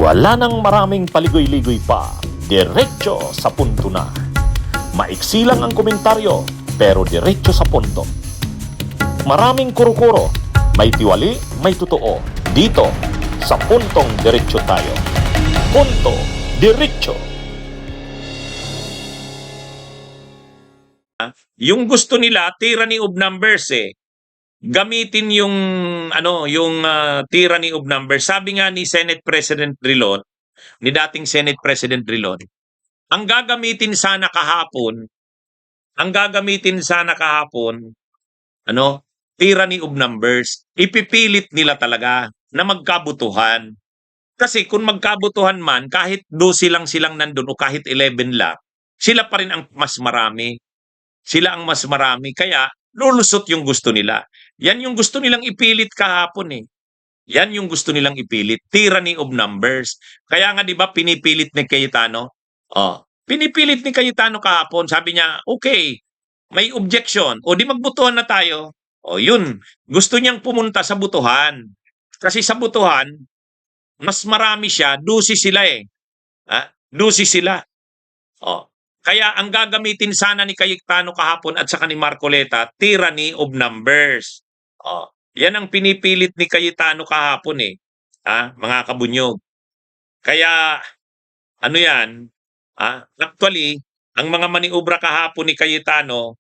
Wala nang maraming paligoy-ligoy pa, diretso sa punto na. Maiksi lang ang komentaryo, pero diretso sa punto. Maraming kuro-kuro, may tiwali, may totoo. Dito, sa puntong diretso tayo. Punto, diretso. Yung gusto nila, tyranny of numbers gamitin yung tyranny of numbers. Sabi nga ni Senate President Drilon, ni dating Senate President Drilon, ang gagamitin sana kahapon, tyranny of numbers. Ipipilit nila talaga na magkabutuhan. Kasi kung magkabutuhan man, kahit 12 lang silang nandun o kahit 11 lang, sila pa rin ang mas marami. Sila ang mas marami, kaya lulusot yung gusto nila. Yan yung gusto nilang ipilit kahapon . Yan yung gusto nilang ipilit, tyranny of numbers. Kaya nga 'di ba pinipilit ni Cayetano? Pinipilit ni Cayetano kahapon, sabi niya, okay, may objection, o di magbutuhan na tayo. Yun, gusto niyang pumunta sa butuhan. Kasi sa butuhan, mas marami siya, 12 sila 12 sila. Kaya ang gagamitin sana ni Cayetano kahapon at saka ni Marcoleta, tyranny of numbers. Yan ang pinipilit ni Cayetano kahapon mga kabunyog. Kaya ano yan, actually, ang mga maniobra kahapon ni Cayetano,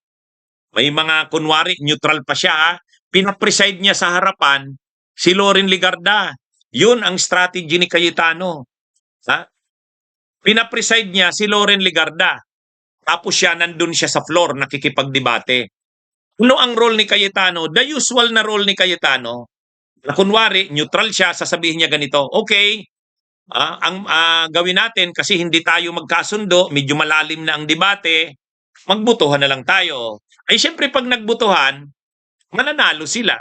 may mga kunwari neutral pa siya, pinapreside niya sa harapan si Loren Legarda. Yun ang strategy ni Cayetano. Pinapreside niya si Loren Legarda. Tapos siya, nandun siya sa floor, nakikipagdebate. Ano ang role ni Cayetano? The usual na role ni Cayetano, na kunwari, neutral siya, sasabihin niya ganito, okay, ang gawin natin kasi hindi tayo magkasundo, medyo malalim na ang debate, magbutuhan na lang tayo. Ay siyempre pag nagbutuhan, mananalo sila.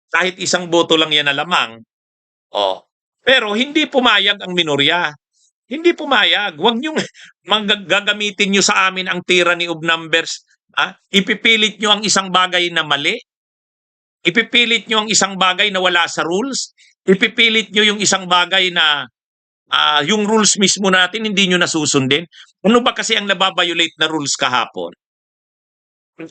Kahit isang boto lang yan na lamang. Pero hindi pumayag ang minorya. Hindi pumayag. Huwag niyong gagamitin niyo sa amin ang tyranny of numbers. Ipipilit niyo ang isang bagay na mali. Ipipilit niyo ang isang bagay na wala sa rules. Ipipilit niyo yung isang bagay na yung rules mismo natin hindi niyo nasusundin. Ano ba kasi ang nababiolate na rules kahapon?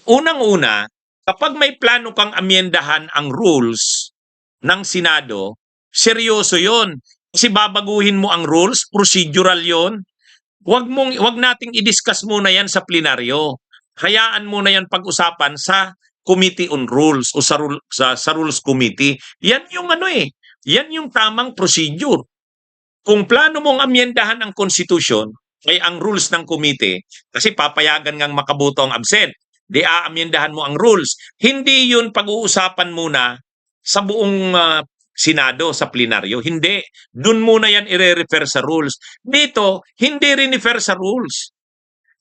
Unang-una, kapag may plano kang amyendahan ang rules ng Senado, seryoso yon. Kasi babaguhin mo ang rules, procedural yon. Wag nating i-discuss muna yan sa plenaryo. Hayaan muna yan pag-usapan sa Committee on Rules o sa Rules Committee. Yan yung yan yung tamang procedure. Kung plano mong amyendahan ang Constitution, ay ang rules ng committee, kasi papayagan ngang makaboto ang absent, di aamyendahan mo ang rules. Hindi yun pag-uusapan muna sa buong Senado, sa plenaryo. Hindi. Doon muna yan i-refer sa rules. Dito, hindi rin-refer sa rules.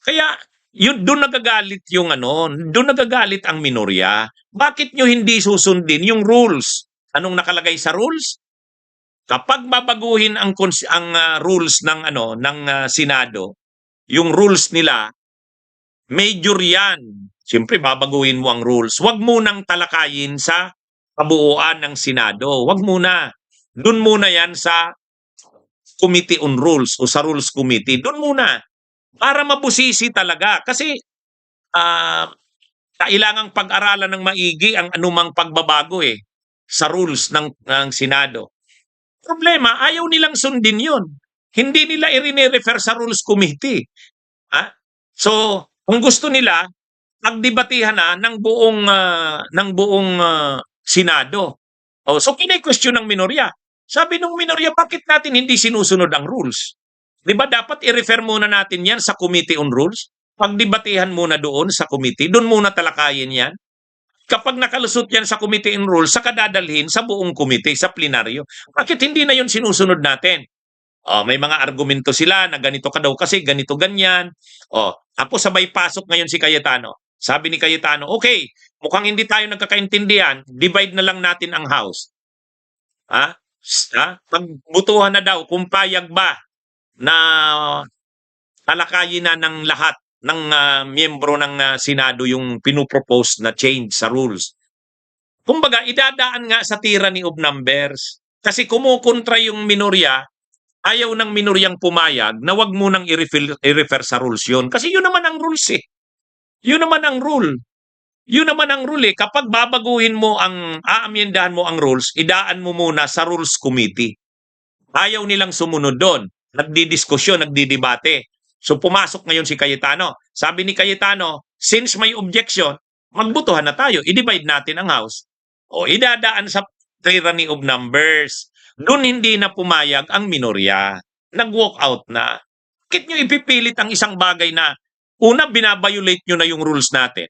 Kaya, doon nagagalit doon nagagalit ang minorya. Bakit nyo hindi susundin yung rules? Anong nakalagay sa rules? Kapag babaguhin ang rules ng Senado, yung rules nila, major yan. Siyempre, babaguhin mo ang rules. Huwag mo nang talakayin sa kabuuan ng Senado. Wag muna. Doon muna yan sa Committee on Rules o sa Rules Committee. Doon muna. Para mabusisi talaga. Kasi kailangang pag-aralan ng maigi ang anumang pagbabago sa rules ng Senado. Problema, ayaw nilang sundin yun. Hindi nila i-refer sa Rules Committee. So, kung gusto nila, pagdebatihan na ng buong Senado. So kine-question ng minorya. Sabi ng minorya, bakit natin hindi sinusunod ang rules? Di ba dapat i-refer muna natin yan sa Committee on Rules? Pagdebatihan muna doon sa committee, doon muna talakayin yan. Kapag nakalusot yan sa Committee on Rules, saka dadalhin sa buong committee, sa plenaryo. Bakit hindi na yun sinusunod natin? May mga argumento sila na ganito ka daw kasi, ganito ganyan. Tapos sabay pasok ngayon si Cayetano. Sabi ni Cayetano, okay, mukhang hindi tayo nagkakaintindihan, divide na lang natin ang House. Pagbutuhan na daw, kung payag ba na talakayin na ng lahat ng miyembro ng Senado yung pinupropose na change sa rules. Kumbaga, idadaan nga sa tyranny of numbers. Kasi kumukontra yung minorya ayaw ng minoryang pumayag na wag mo nang i-refer sa rules yun. Kasi yun naman ang rules eh. Yun naman ang rule. Yun naman ang rule eh. Kapag babaguhin mo aamyendahan mo ang rules, idaan mo muna sa Rules Committee. Ayaw nilang sumunod doon. Nagdidiskusyon, nagdidebate. So pumasok ngayon si Cayetano. Sabi ni Cayetano, since may objection, magbutuhan na tayo. I-divide natin ang House. O idadaan sa tyranny of numbers. Doon hindi na pumayag ang minorya. Nag-walk out na. Bakit nyo ipipilit ang isang bagay na una, binabiolate nyo na yung rules natin.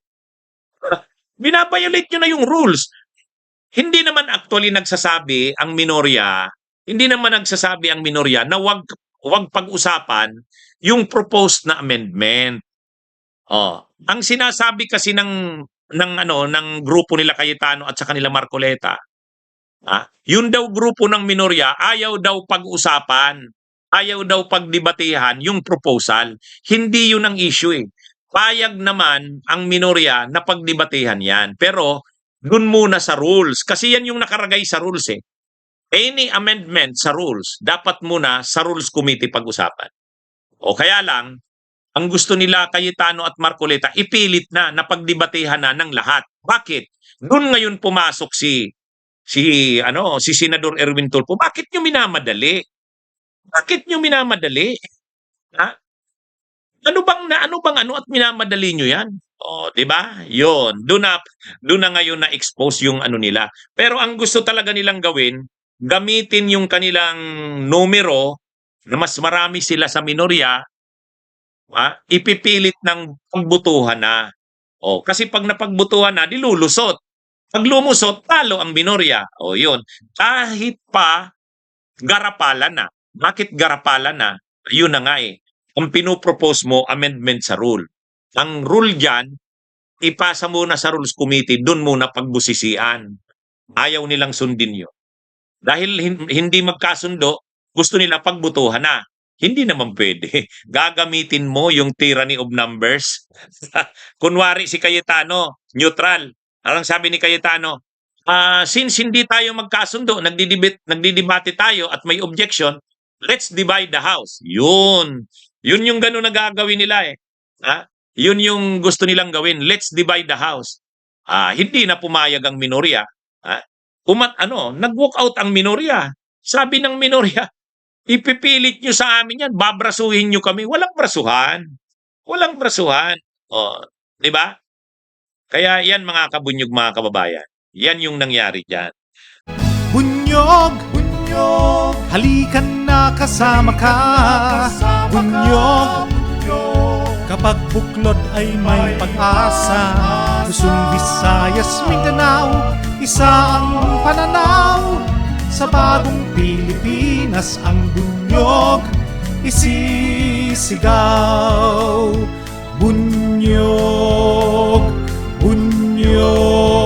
Binabiolate nyo na yung rules. Hindi naman actually nagsasabi ang minorya, na wag pag-usapan yung proposed na amendment. Ang sinasabi kasi ng grupo nila Cayetano at sa kanila Marcoleta, yun daw grupo ng minorya ayaw daw pag-usapan, ayaw daw pagdebatehan yung proposal. Hindi yun ang issue eh. Payag naman ang minorya na pagdebatehan yan. Pero dun muna sa rules. Kasi yan yung nakaragay sa rules eh. Any amendment sa rules, dapat muna sa Rules Committee pag-usapan. O kaya lang, ang gusto nila Cayetano at Marcoleta, ipilit na pagdebatehan na ng lahat. Bakit? Doon ngayon pumasok si Senador Erwin Tulfo. Bakit nyo minamadali? Bakit nyo minamadali? Ha? Ano bang at minamadali nyo yan? O, 'di ba? 'Yon. Doon na ngayon na expose yung nila. Pero ang gusto talaga nilang gawin, gamitin yung kanilang numero na mas marami sila sa minorya, ipipilit ng pagbutuhan na. O, kasi pag napagbutuhan na, dilulusot. Pag lumusot, talo ang minorya. O, 'yun. Kahit pa garapalan na. Bakit garapalan na? 'Yun na nga eh. Ang pinopropose mo, amendment sa rule. Ang rule dyan, ipasa muna sa Rules Committee, doon muna pagbusisian. Ayaw nilang sundin yun. Dahil hindi magkasundo, gusto nila pagbutuhan na. Hindi naman pwede. Gagamitin mo yung tyranny of numbers. Kunwari si Cayetano, neutral. Alang sabi ni Cayetano, since hindi tayo magkasundo, nagdidebate tayo at may objection, let's divide the House. Yun yung gano'n na gagawin nila eh. Yun yung gusto nilang gawin. Let's divide the House. Hindi na pumayag ang minorya. Nag-walk out ang minorya. Sabi ng minorya, ipipilit nyo sa amin yan, babrasuhin nyo kami. Walang brasuhan. Walang brasuhan. Di ba? Kaya yan mga kabunyog, mga kababayan. Yan yung nangyari dyan. Bunyog, bunyog, halikan na kasama ka. Bunyog, kapag buklod ay may pag-asa. Luzon, Visayas, Mindanao, isa ang pananaw. Sa bagong Pilipinas ang bunyog isisigaw. Bunyog, bunyog.